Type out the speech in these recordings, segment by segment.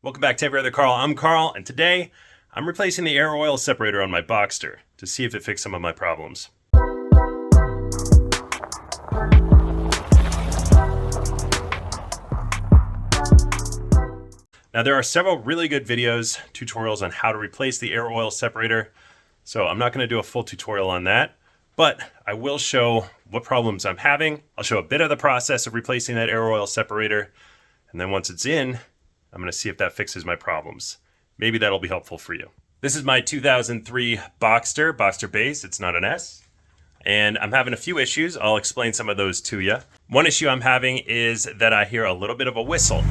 Welcome back to Every Other Carl. I'm Carl, and today I'm replacing the air oil separator on my Boxster to see if it fixed some of my problems. Now, there are several really good videos, tutorials on how to replace the air oil separator, so I'm not going to do a full tutorial on that, but I will show what problems I'm having. I'll show a bit of the process of replacing that air oil separator, and then once it's in, I'm going to see if that fixes my problems. Maybe that'll be helpful for you. This is my 2003 Boxster base. It's not an S. And I'm having a few issues. I'll explain some of those to you. One issue I'm having is that I hear a little bit of a whistle.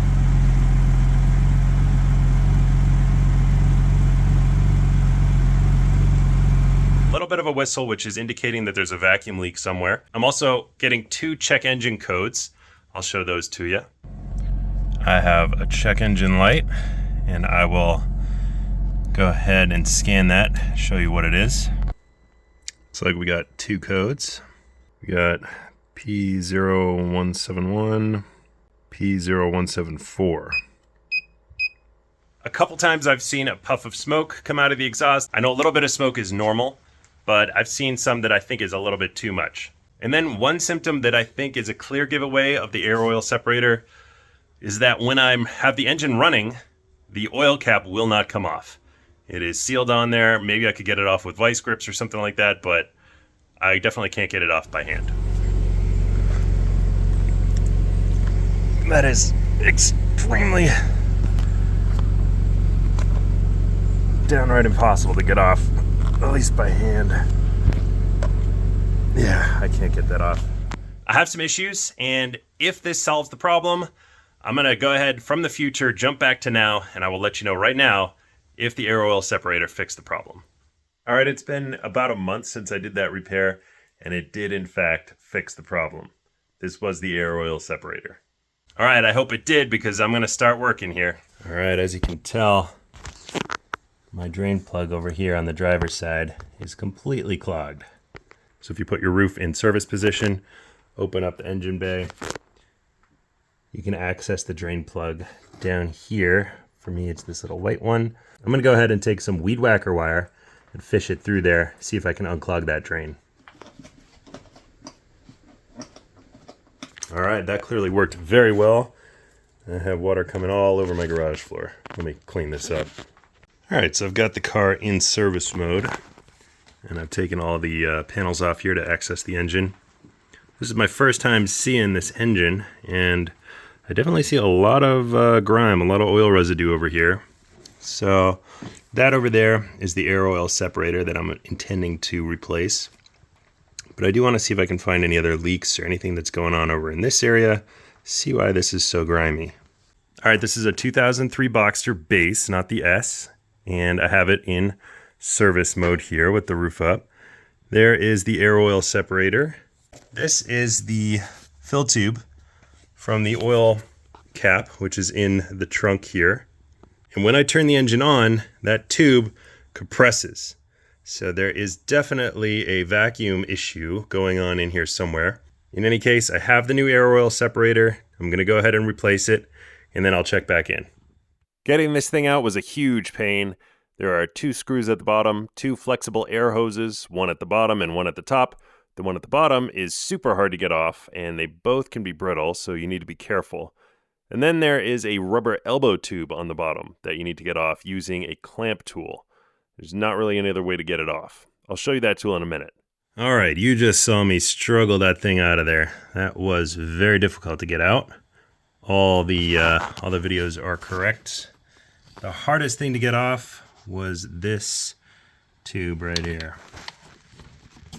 A little bit of a whistle, which is indicating that there's a vacuum leak somewhere. I'm also getting two check engine codes. I'll show those to you. I have a check engine light, and I will go ahead and scan that, show you what it is. Looks like we got two codes. We got P0171, P0174. A couple times I've seen a puff of smoke come out of the exhaust. I know a little bit of smoke is normal, but I've seen some that I think is a little bit too much. And then one symptom that I think is a clear giveaway of the air oil separator is that when I have the engine running, the oil cap will not come off. It is sealed on there. Maybe I could get it off with vice grips or something like that, but I definitely can't get it off by hand. That is extremely downright impossible to get off, at least by hand. Yeah, I can't get that off. I have some issues, and if this solves the problem, I'm going to go ahead from the future, jump back to now, and I will let you know right now if the air oil separator fixed the problem. All right, it's been about a month since I did that repair, and it did in fact fix the problem. This was the air oil separator. All right, I hope it did because I'm going to start working here. All right, as you can tell, my drain plug over here on the driver's side is completely clogged. So if you put your roof in service position, open up the engine bay, you can access the drain plug down here. For me, it's this little white one. I'm gonna go ahead and take some weed whacker wire and fish it through there, see if I can unclog that drain. All right, that clearly worked very well. I have water coming all over my garage floor. Let me clean this up. All right, so I've got the car in service mode, and I've taken all the panels off here to access the engine. This is my first time seeing this engine, and I definitely see a lot of grime, a lot of oil residue over here. So that over there is the air oil separator that I'm intending to replace. But I do want to see if I can find any other leaks or anything that's going on over in this area, see why this is so grimy. All right, this is a 2003 Boxster base, not the S, and I have it in service mode here with the roof up. There is the air oil separator. This is the fill tube from the oil cap, which is in the trunk here. And when I turn the engine on, that tube compresses. So there is definitely a vacuum issue going on in here somewhere. In any case, I have the new air oil separator. I'm gonna go ahead and replace it, and then I'll check back in. Getting this thing out was a huge pain. There are two screws at the bottom, two flexible air hoses, one at the bottom and one at the top. The one at the bottom is super hard to get off, and they both can be brittle, so you need to be careful. And then there is a rubber elbow tube on the bottom that you need to get off using a clamp tool. There's not really any other way to get it off. I'll show you that tool in a minute. All right, you just saw me struggle that thing out of there. That was very difficult to get out. All the videos are correct. The hardest thing to get off was this tube right here.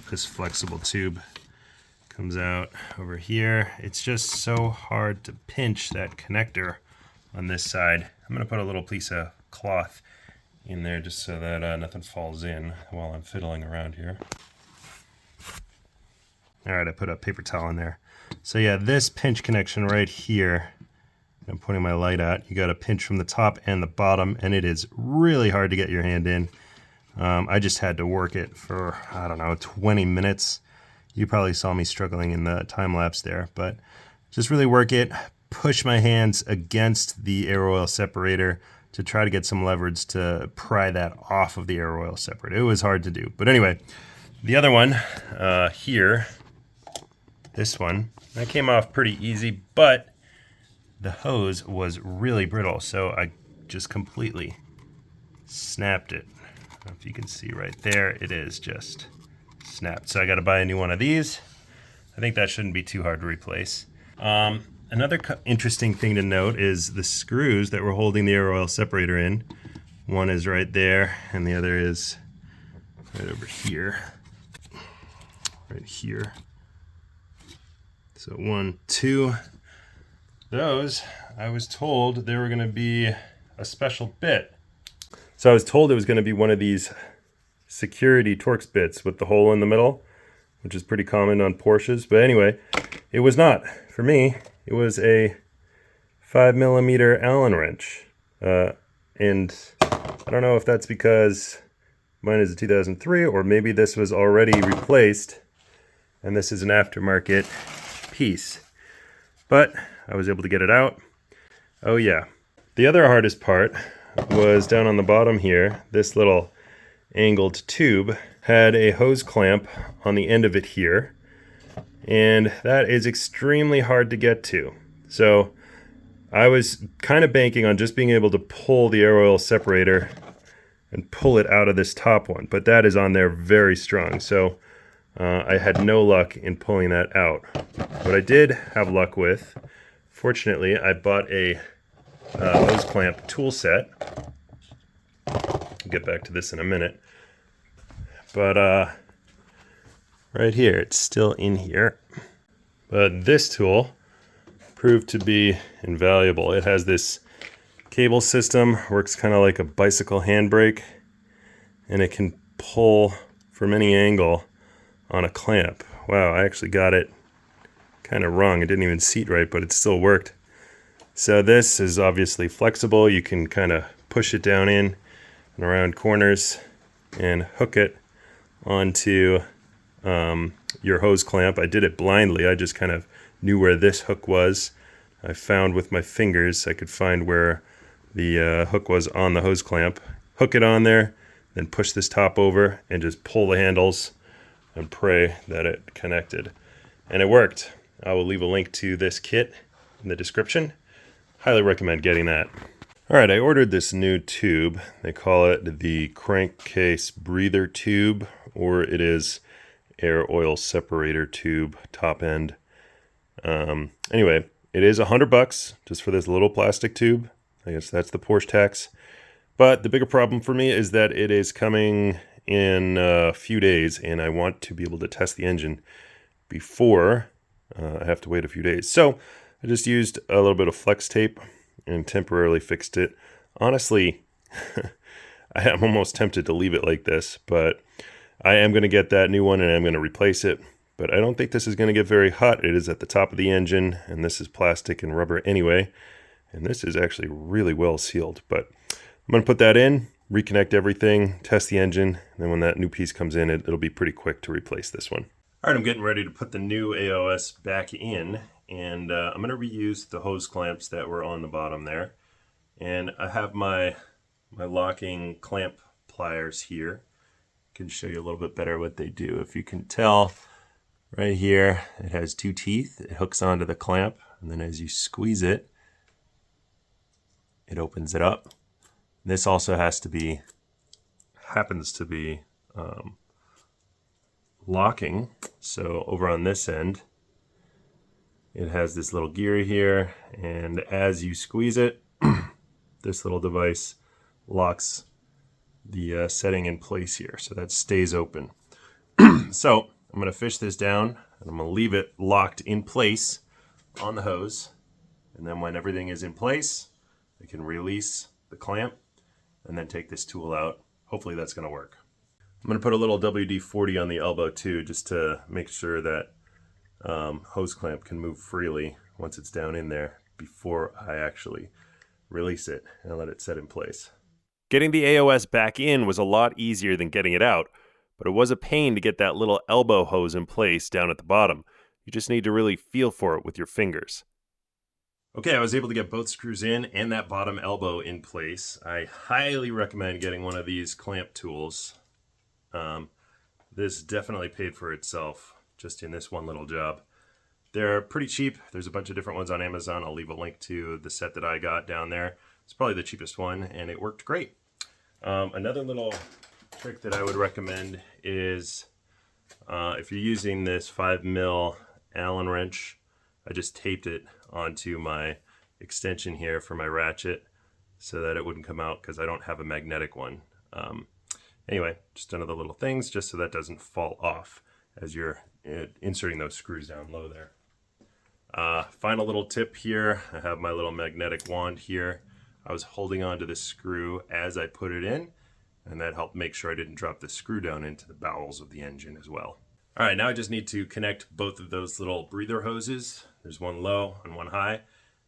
This flexible tube comes out over here. It's just so hard to pinch that connector on this side. I'm gonna put a little piece of cloth in there just so that nothing falls in while I'm fiddling around here. All right, I put a paper towel in there. So yeah, this pinch connection right here, I'm putting my light out. You got to pinch from the top and the bottom, and it is really hard to get your hand in. I just had to work it for, I don't know, 20 minutes. You probably saw me struggling in the time lapse there, but just really work it, push my hands against the air oil separator, to try to get some leverage to pry that off of the air oil separator. It was hard to do. But anyway, the other one here, this one, that came off pretty easy, but the hose was really brittle, so I just completely snapped it. I don't know if you can see right there, it is just snapped. So I got to buy a new one of these. I think that shouldn't be too hard to replace. Another interesting thing to note is the screws that were holding the air oil separator in. One is right there, and the other is right over here. Right here. So 1, 2. Those, I was told they were going to be a special bit. So I was told it was going to be one of these security Torx bits with the hole in the middle, which is pretty common on Porsches. But anyway, it was not. For me, it was a 5mm Allen wrench. And I don't know if that's because mine is a 2003, or maybe this was already replaced and this is an aftermarket piece. But I was able to get it out. Oh yeah. The other hardest part was down on the bottom here. This little angled tube had a hose clamp on the end of it here, and that is extremely hard to get to. So I was kind of banking on just being able to pull the air oil separator and pull it out of this top one, but that is on there very strong. So I had no luck in pulling that out. What I did have luck with, fortunately, I bought a hose clamp tool set. I'll get back to this in a minute. But right here, it's still in here. But this tool proved to be invaluable. It has this cable system, works kind of like a bicycle handbrake, and it can pull from any angle on a clamp. Wow, I actually got it kind of wrong. It didn't even seat right, but it still worked. So this is obviously flexible. You can kind of push it down in and around corners and hook it onto your hose clamp. I did it blindly. I just kind of knew where this hook was. I found with my fingers, I could find where the hook was on the hose clamp. Hook it on there, then push this top over and just pull the handles and pray that it connected. And it worked. I will leave a link to this kit in the description. Highly recommend getting that. All right, I ordered this new tube. They call it the crankcase breather tube, or it is air oil separator tube, top end. Anyway, it is $100 just for this little plastic tube. I guess that's the Porsche tax. But the bigger problem for me is that it is coming in a few days, and I want to be able to test the engine before I have to wait a few days. So I just used a little bit of flex tape and temporarily fixed it. Honestly, I am almost tempted to leave it like this, but I am going to get that new one and I'm going to replace it. But I don't think this is going to get very hot. It is at the top of the engine, and this is plastic and rubber anyway. And this is actually really well sealed. But I'm going to put that in, reconnect everything, test the engine, and then when that new piece comes in, it'll be pretty quick to replace this one. All right, I'm getting ready to put the new AOS back in, and I'm going to reuse the hose clamps that were on the bottom there. And I have my locking clamp pliers here. I can show you a little bit better what they do. If you can tell, right here, it has two teeth. It hooks onto the clamp, and then as you squeeze it, it opens it up. This also happens to be locking. So over on this end, it has this little gear here, and as you squeeze it, this little device locks the setting in place here, so that stays open. So I'm going to fish this down, and I'm going to leave it locked in place on the hose, and then when everything is in place, I can release the clamp and then take this tool out. Hopefully that's going to work. I'm going to put a little WD-40 on the elbow too, just to make sure that hose clamp can move freely once it's down in there before I actually release it and let it set in place. Getting the AOS back in was a lot easier than getting it out, but it was a pain to get that little elbow hose in place down at the bottom. You just need to really feel for it with your fingers. Okay, I was able to get both screws in and that bottom elbow in place. I highly recommend getting one of these clamp tools. This definitely paid for itself just in this one little job. They're pretty cheap. There's a bunch of different ones on Amazon. I'll leave a link to the set that I got down there. It's probably the cheapest one, and it worked great. Another little trick that I would recommend is if you're using this 5mm Allen wrench, I just taped it onto my extension here for my ratchet so that it wouldn't come out because I don't have a magnetic one. Anyway, just another little things just so that doesn't fall off as you're inserting those screws down low there. Final little tip here, I have my little magnetic wand here. I was holding on to this screw as I put it in, and that helped make sure I didn't drop the screw down into the bowels of the engine as well. All right, now I just need to connect both of those little breather hoses. There's one low and one high.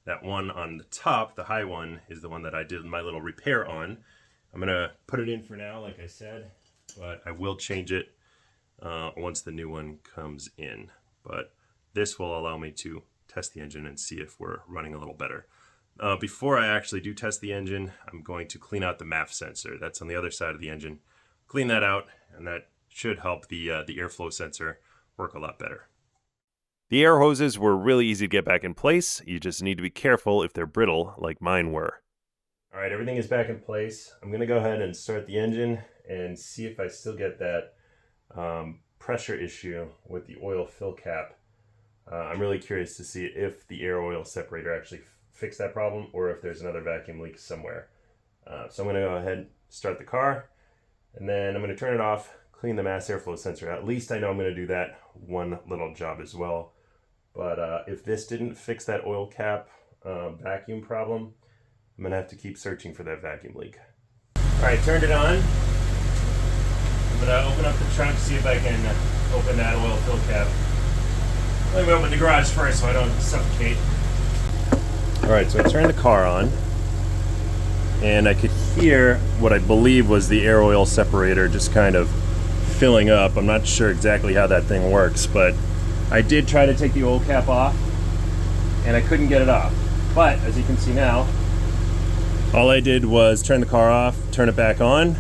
That one on the top, the high one, is the one that I did my little repair on. I'm gonna put it in for now, like I said, but I will change it once the new one comes in. But this will allow me to test the engine and see if we're running a little better. Before I actually do test the engine, I'm going to clean out the MAF sensor. That's on the other side of the engine. Clean that out, and that should help the airflow sensor work a lot better. The air hoses were really easy to get back in place. You just need to be careful if they're brittle, like mine were. All right, everything is back in place. I'm gonna go ahead and start the engine and see if I still get that pressure issue with the oil fill cap. I'm really curious to see if the air oil separator actually fixed that problem or if there's another vacuum leak somewhere. So I'm gonna go ahead and start the car, and then I'm gonna turn it off, clean the mass airflow sensor. At least I know I'm gonna do that one little job as well. But if this didn't fix that oil cap vacuum problem, I'm gonna have to keep searching for that vacuum leak. All right, turned it on. I'm gonna open up the trunk, see if I can open that oil fill cap. Let me open the garage first so I don't suffocate. All right, so I turned the car on, and I could hear what I believe was the air oil separator just kind of filling up. I'm not sure exactly how that thing works, but I did try to take the oil cap off, and I couldn't get it off. But as you can see now, all I did was turn the car off, turn it back on,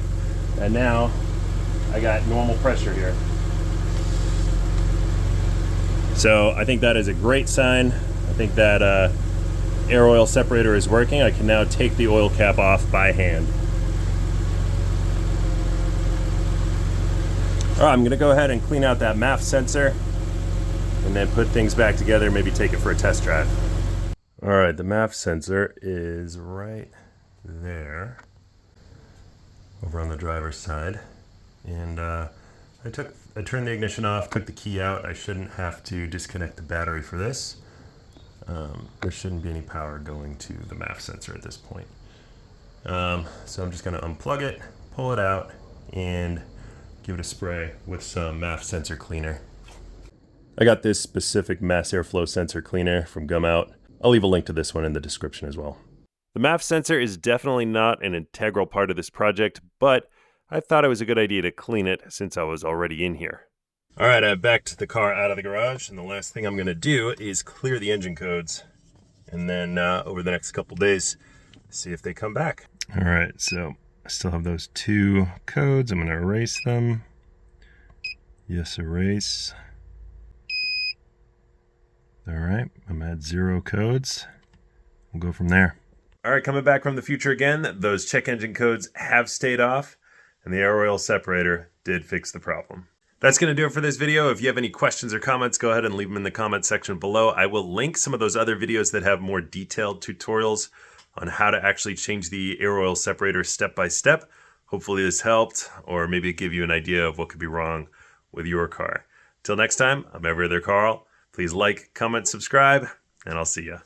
and now I got normal pressure here. So I think that is a great sign. I think that air oil separator is working. I can now take the oil cap off by hand. All right, I'm gonna go ahead and clean out that MAF sensor and then put things back together, maybe take it for a test drive. All right, the MAF sensor is right there, over on the driver's side. And I turned the ignition off, took the key out. I shouldn't have to disconnect the battery for this. There shouldn't be any power going to the MAF sensor at this point. So I'm just gonna unplug it, pull it out, and give it a spray with some MAF sensor cleaner. I got this specific mass airflow sensor cleaner from Gumout. I'll leave a link to this one in the description as well. The MAF sensor is definitely not an integral part of this project, but I thought it was a good idea to clean it since I was already in here. All right, I backed the car out of the garage, and the last thing I'm gonna do is clear the engine codes, and then over the next couple days, see if they come back. All right, so I still have those two codes. I'm gonna erase them. Yes, erase. All right, I'm at 0 codes. We'll go from there. All right, coming back from the future again, those check engine codes have stayed off, and the air oil separator did fix the problem. That's going to do it for this video. If you have any questions or comments, go ahead and leave them in the comment section below. I will link some of those other videos that have more detailed tutorials on how to actually change the air oil separator step by step. Hopefully this helped, or maybe give you an idea of what could be wrong with your car. Till next time, I'm Every Other Carl. Please like, comment, subscribe, and I'll see ya.